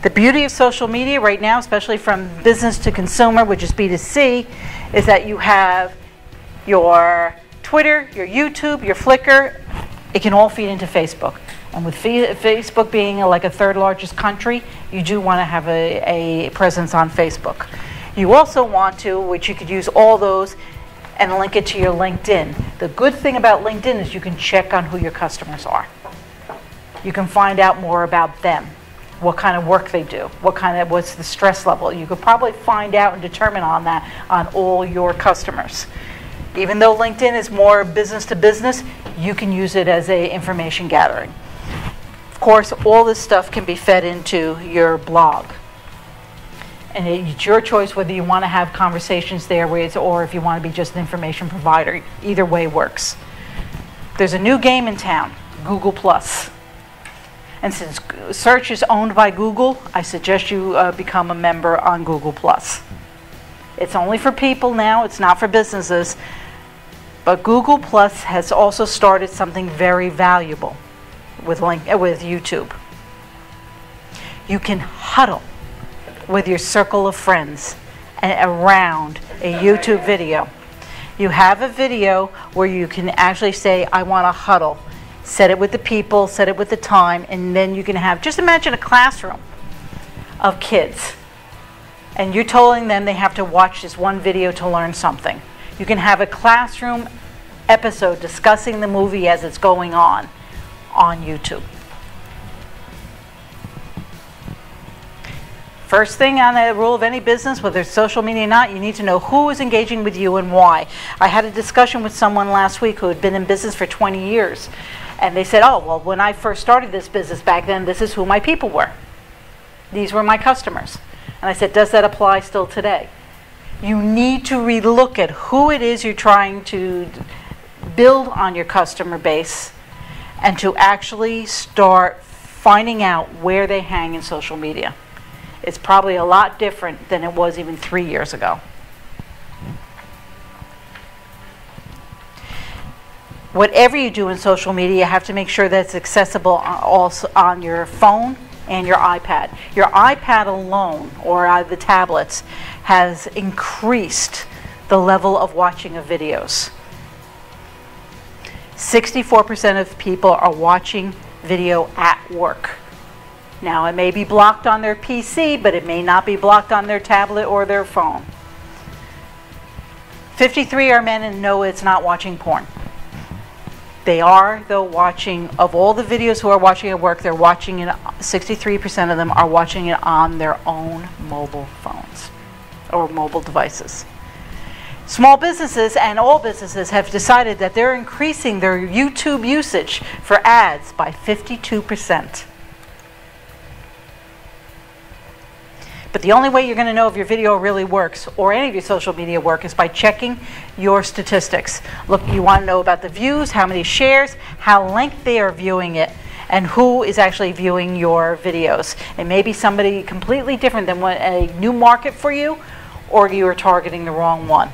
The beauty of social media right now, especially from business to consumer, which is B2C, is that you have your Twitter, your YouTube, your Flickr. It can all feed into Facebook. And with Facebook being like a third largest country, you do want to have a presence on Facebook. You also want to, which you could use all those and link it to your LinkedIn. The good thing about LinkedIn is you can check on who your customers are. You can find out more about them, what kind of work they do, what's the stress level. You could probably find out and determine on that on all your customers. Even though LinkedIn is more business to business, you can use it as a information gathering. Of course, all this stuff can be fed into your blog. And it's your choice whether you want to have conversations there or if you want to be just an information provider. Either way works. There's a new game in town, Google+. And since search is owned by Google, I suggest you become a member on Google+. It's only for people now, it's not for businesses. But Google+ has also started something very valuable with YouTube. You can huddle with your circle of friends around a YouTube video. You have a video where you can actually say, I want to huddle. Set it with the people, set it with the time, and then you can have, just imagine a classroom of kids. And you're telling them they have to watch this one video to learn something. You can have a classroom episode discussing the movie as it's going on YouTube. First thing on the rule of any business, whether it's social media or not, you need to know who is engaging with you and why. I had a discussion with someone last week who had been in business for 20 years. And they said, oh, well, when I first started this business back then, this is who my people were. These were my customers. And I said, does that apply still today? You need to relook at who it is you're trying to build on your customer base and to actually start finding out where they hang in social media. It's probably a lot different than it was even 3 years ago. Whatever you do in social media, you have to make sure that it's accessible also on your phone and your iPad. Your iPad alone, or the tablets, has increased the level of watching of videos. 64% of people are watching video at work. Now, it may be blocked on their PC, but it may not be blocked on their tablet or their phone. 53 are men, and no, it's not watching porn. They are, though, watching, of all the videos who are watching at work, they're watching it, 63% of them are watching it on their own mobile phones or mobile devices. Small businesses and all businesses have decided that they're increasing their YouTube usage for ads by 52%. But the only way you're going to know if your video really works or any of your social media work is by checking your statistics. Look, you want to know about the views, how many shares, how length they are viewing it, and who is actually viewing your videos. It may be somebody completely different than a new market for you, or you are targeting the wrong one.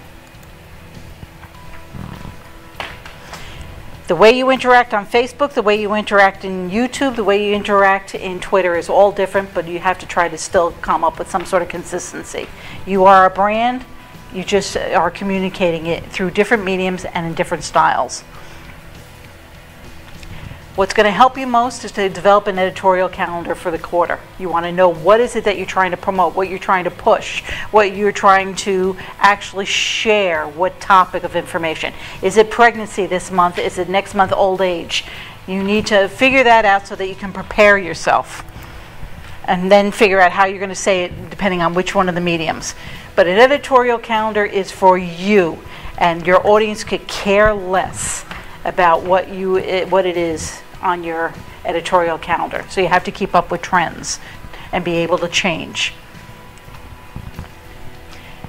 The way you interact on Facebook, the way you interact in YouTube, the way you interact in Twitter is all different, but you have to try to still come up with some sort of consistency. You are a brand, you just are communicating it through different mediums and in different styles. What's going to help you most is to develop an editorial calendar for the quarter. You want to know what is it that you're trying to promote, what you're trying to push, what you're trying to actually share, what topic of information. Is it pregnancy this month? Is it next month old age? You need to figure that out so that you can prepare yourself and then figure out how you're going to say it depending on which one of the mediums. But an editorial calendar is for you, and your audience could care less about what it is on your editorial calendar. So you have to keep up with trends and be able to change.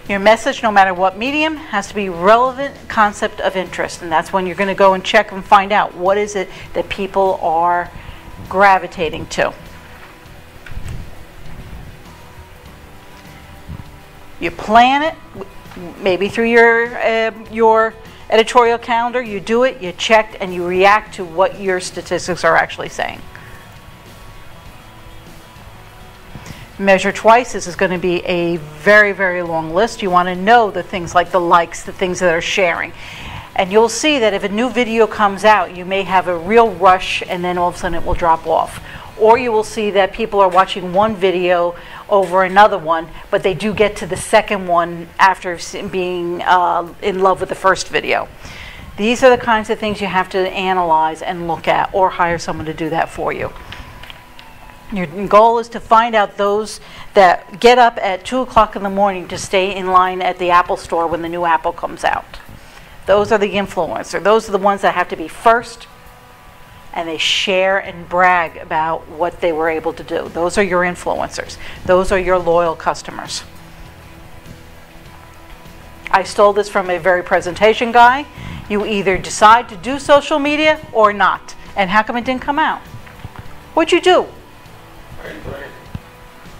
Your message, no matter what medium, has to be relevant concept of interest, and that's when you're going to go and check and find out what is it that people are gravitating to. You plan it, maybe through your editorial calendar, you do it, you check, and you react to what your statistics are actually saying. Measure twice. This is going to be a very, very long list. You want to know the things like the likes, the things that are sharing. And you'll see that if a new video comes out, you may have a real rush and then all of a sudden it will drop off. Or you will see that people are watching one video over another one, but they do get to the second one after being in love with the first video. These are the kinds of things you have to analyze and look at, or hire someone to do that for you. Your goal is to find out those that get up at 2 o'clock in the morning to stay in line at the Apple store when the new Apple comes out. Those are the influencers. Those are the ones that have to be first, and they share and brag about what they were able to do. Those are your influencers. Those are your loyal customers. I stole this from a very presentation guy. You either decide to do social media or not. And how come it didn't come out? What'd you do? Right.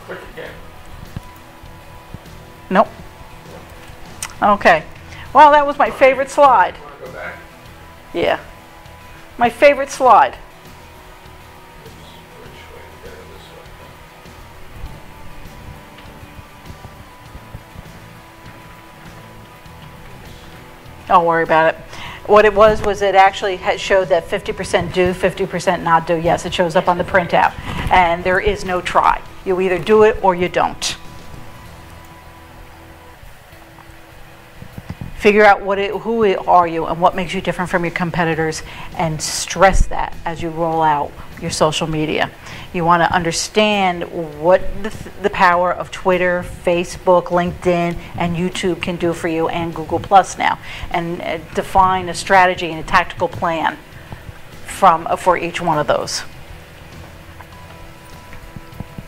Click again. Nope. Okay. Well, that was my favorite slide. Want to go back? Yeah. My favorite slide. Which way? Go this way. Don't worry about it. What it was it actually showed that 50% do, 50% not do. Yes, it shows up on the printout. And there is no try. You either do it or you don't. Figure out who are you and what makes you different from your competitors, and stress that as you roll out your social media. You want to understand what the power of Twitter, Facebook, LinkedIn, and YouTube can do for you, and Google Plus now, and define a strategy and a tactical plan for each one of those.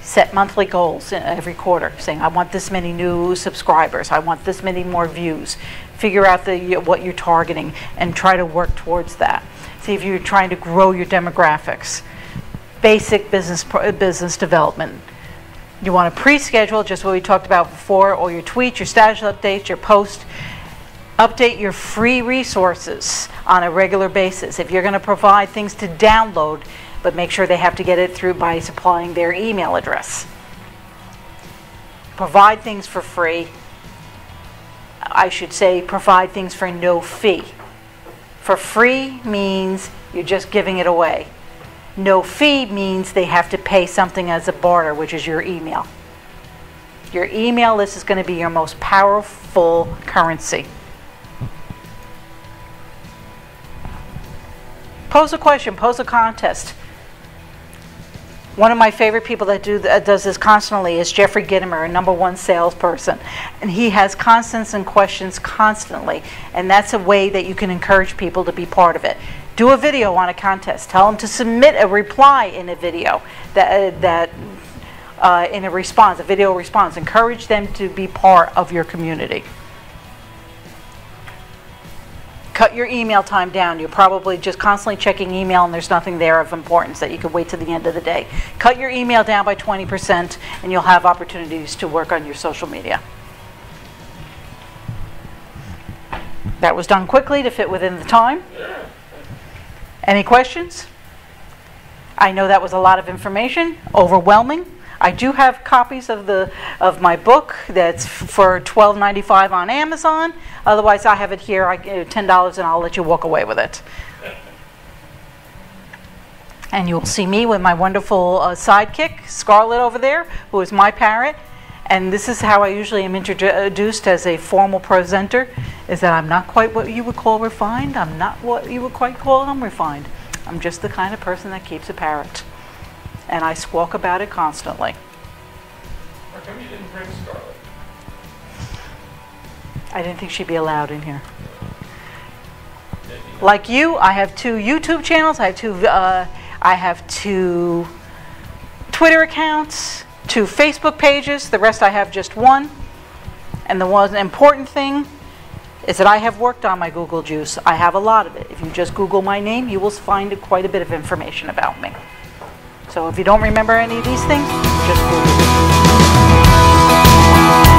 Set monthly goals every quarter, saying I want this many new subscribers, I want this many more views. Figure out what you're targeting and try to work towards that. See if you're trying to grow your demographics. Basic business development. You want to pre-schedule just what we talked about before, or your tweets, your status updates, your posts. Update your free resources on a regular basis. If you're going to provide things to download, but make sure they have to get it through by supplying their email address. Provide things for free. I should say provide things for no fee. For free means you're just giving it away. No fee means they have to pay something as a barter, which is your email. Your email list is going to be your most powerful currency. Pose a question, pose a contest. One of my favorite people that does this constantly is Jeffrey Gitomer, a #1 salesperson. And he has constants and questions constantly. And that's a way that you can encourage people to be part of it. Do a video on a contest. Tell them to submit a reply in a video, in a response, a video response. Encourage them to be part of your community. Cut your email time down. You're probably just constantly checking email and there's nothing there of importance that you could wait to the end of the day. Cut your email down by 20% and you'll have opportunities to work on your social media. That was done quickly to fit within the time. Any questions? I know that was a lot of information, overwhelming. I do have copies of my book that's for $12.95 on Amazon. Otherwise, I have it here, $10, and I'll let you walk away with it. And you'll see me with my wonderful sidekick, Scarlett, over there, who is my parrot. And this is how I usually am introduced as a formal presenter, is that I'm not quite what you would call refined. I'm not what you would quite call unrefined. I'm just the kind of person that keeps a parrot. And I squawk about it constantly. How come you didn't bring Scarlett? I didn't think she'd be allowed in here. Like you, I have 2 YouTube channels. I have 2 Twitter accounts, 2 Facebook pages. The rest I have just 1. And the one important thing is that I have worked on my Google Juice. I have a lot of it. If you just Google my name, you will find quite a bit of information about me. So if you don't remember any of these things, just Google it.